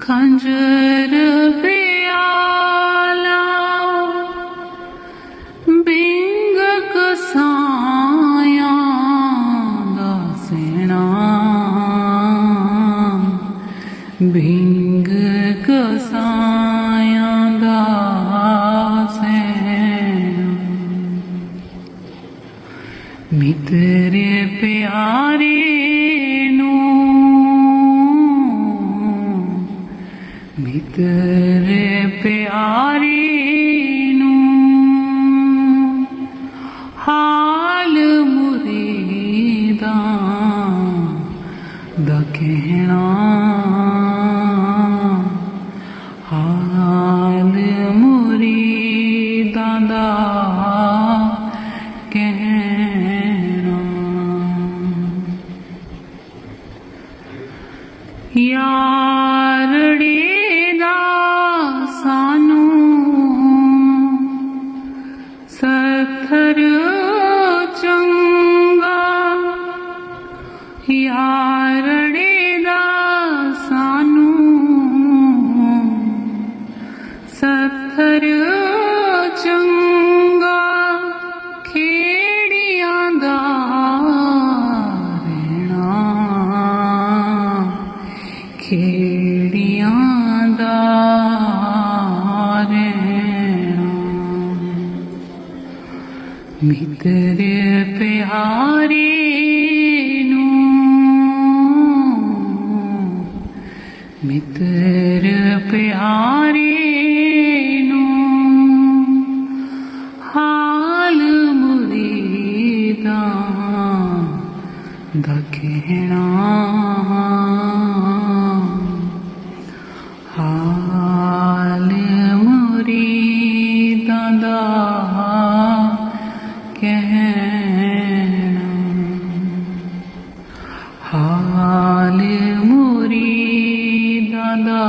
खंजर प्याला, बिंग कसायां दा सेना, मित्र प्यारे नो मित्र प्यारे नो हाल मुरीदा दा कहना हाल मुरीदा दा कहना यारड़े दा सानू सत्थर चंगा यारड़े दा सानू सत्थर चंगा खेड़ियां दा रहना खेड़ियां दा रहना मित्र प्यारे नो मित्र प्यारे नो हाल मुरीदा दा कहना हाल मुरीदा दा कहना हाल मुरीदा दा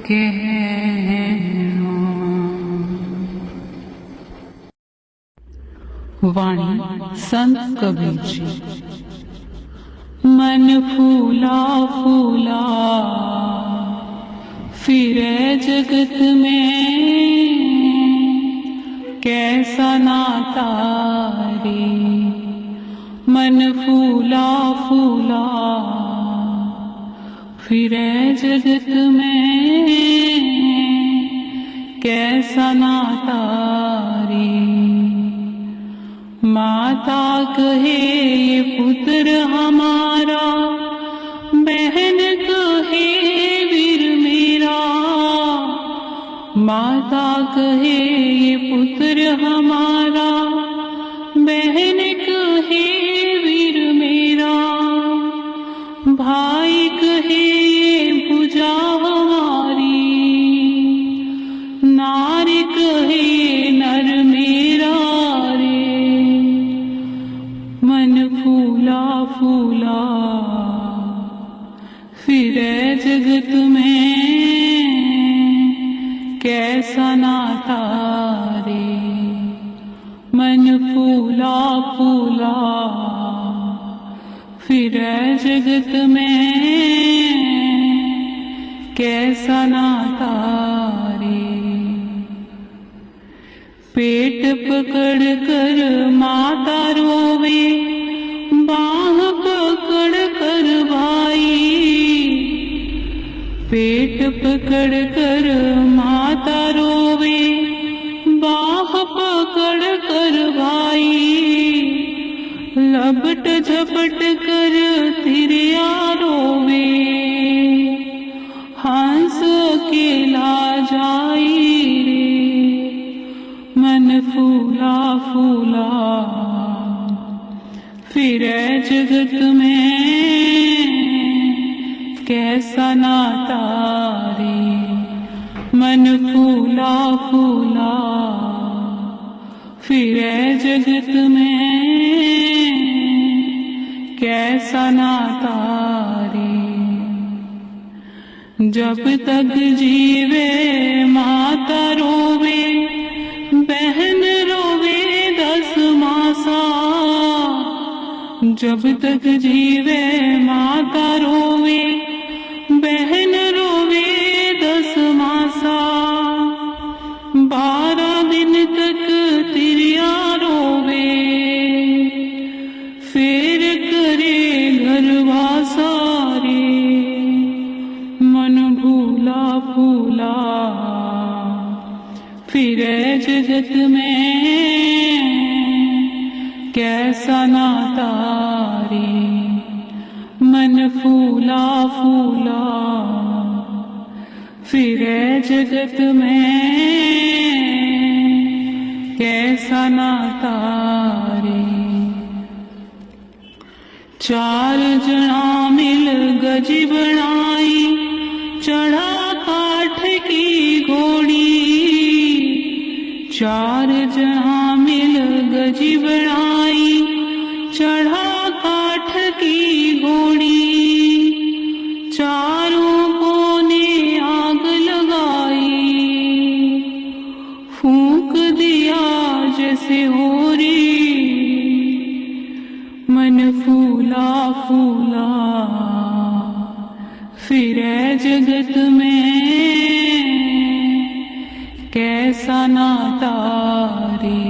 कहना। वाणी संत कबीर जी। मन फूला फूला फिरे जगत में कैसा नाता रे मन फूला फूला फिरे जगत में कैसा नाता रे माता कहे ये पुत्र हमारा बहन कहे वीर मेरा माता कहे ये पुत्र हमारा बहन कहे वीर मेरा भाई कहे ये भुजा हमारी नारी कहे नर मेरा रे मन फूला फूला फिरे जगत में कैसा नाता रे मन फूला फूला फिरे जगत में कैसा नाता रे पेट पकड़ कर माता रोवे बाह पकड़ कर भाई पेट पकड़ कर माता रोवे बाह पकड़ कर भाई लपट झपट कर तिरिया रोवे हंस अकेला जाई रे मन फूला फूला फिरे जगत में कैसा नाता रे मन फूला फूला फिरे जगत में कैसा नाता रे जब तक जीवे माता रोवे बहन रोवे 10 मासा जब तक जीवे माता रोवे बहन रोवे 10 मासा 12 दिन तक तिरिया रोवे फिर करे घरवासा रे मन भूला फूला फिरे जगत में कैसा नाता रे मन फूला फूला फिरे जगत में, कैसा नाता रे। चार जना मिल गज बनाई, चढ़ा काठ की घोड़ी। चार जना मिल गज बनाई, चढ़ा काठ की घोड़ी। चारों कोने आग लगाई, फूंक दिया जैसे होरी। मन फूला फूला फिरे जगत में, कैसा नाता रे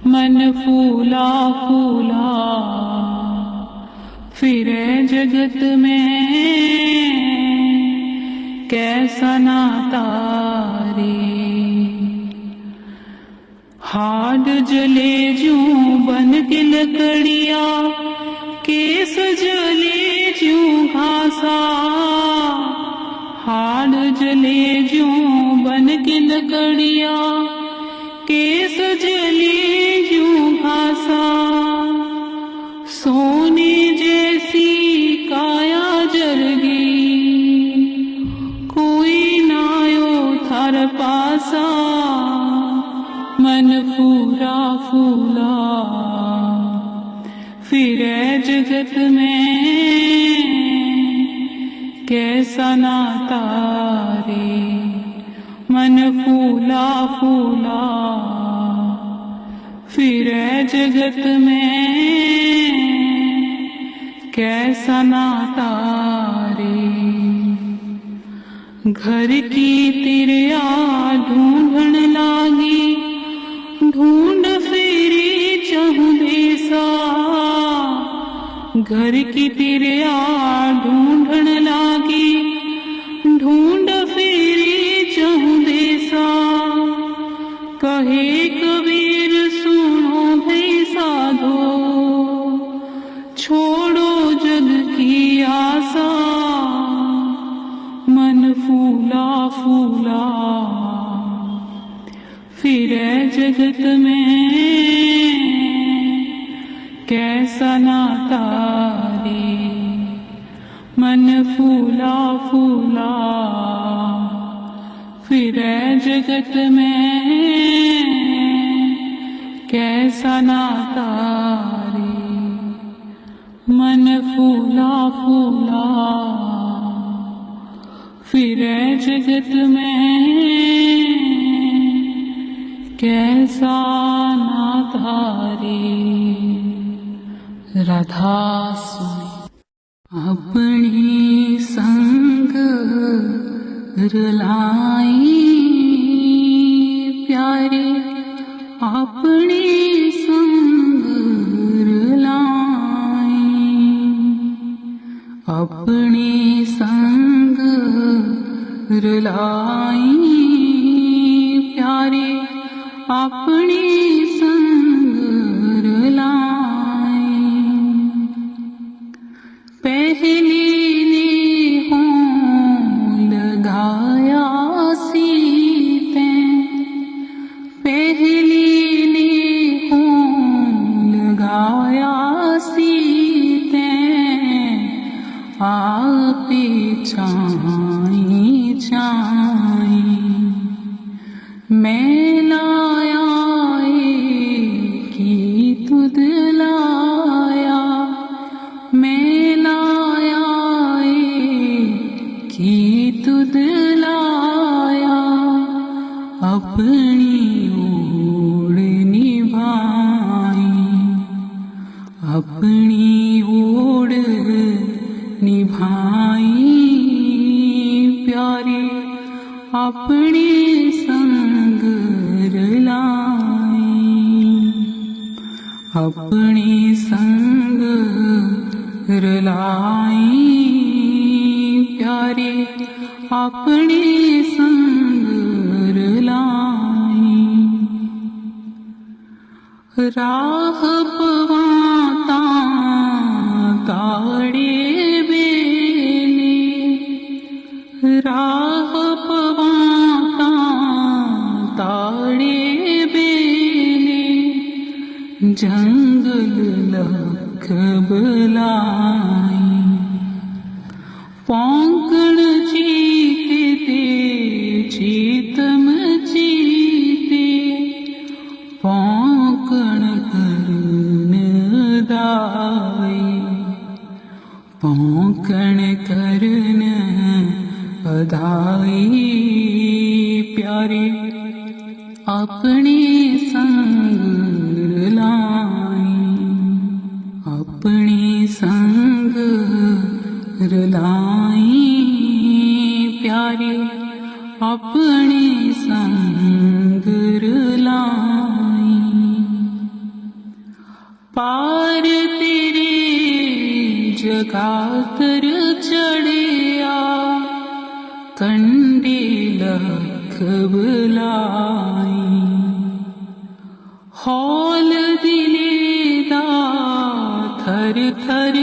मन फूला फूला फिरे जगत में, कैसा नाता रे। हाड जले जूं बन के लकड़िया, केस जले जूं घासा। हाड जले जूं बन के लकड़िया, केस जले जूं घासा। सोने जैसी काया जल गई, कोई नायो थार पासा। मन फूला फूला फिरे जगत में, कैसा नाता रे मन फूला फूला फिरे जगत में, कैसा नाता रे। घर की तिरिया ढूंढन लागी, ढूंढ फेरी चहु देसा। घर की तिरिया ढूंढन लागी, ढूंढ फेरी चहु देसा। कहे कबीर सुनो भई साधो, छोड़ो जग की आशा। मन फूला फूला फिरे जगत में, कैसा नाता रे मन फूला फूला फिरे जगत में, कैसा नाता रे मन फूला फूला फिरे जगत में, कैसा नाता रे। राधा सुने अपनी संग रलाई, प्यारे अपनी संग रलाई। अपनी संग रलाई, प्यारे अपनी संग रलाई। पहली ने हों लगाया सीते, पहली ने हों लगाया सीते। आप छाई छाई मैं लाया कि तुद लाया, मैं लाया कि तुद लाया। अपनी ओर निभाई, अपनी ओर निभाई, प्यारे अपने संग रलाई। अपने संग रलाई, प्यारे अपने संग रलाई। राह पवाता ताड़े बेने राह पवाता ताड़े बेने जंगल लख बलाई पौंकण चीते ते चीतम चीते पौंकण करन दाई पौंकण करन अधाई प्यारे अपने संग लाई अपने संग रलाई प्यारे अपने संग रलाई पार तेरे जगातर चढ़िया कंडे लख बुलाई हौल दिले दा थर थर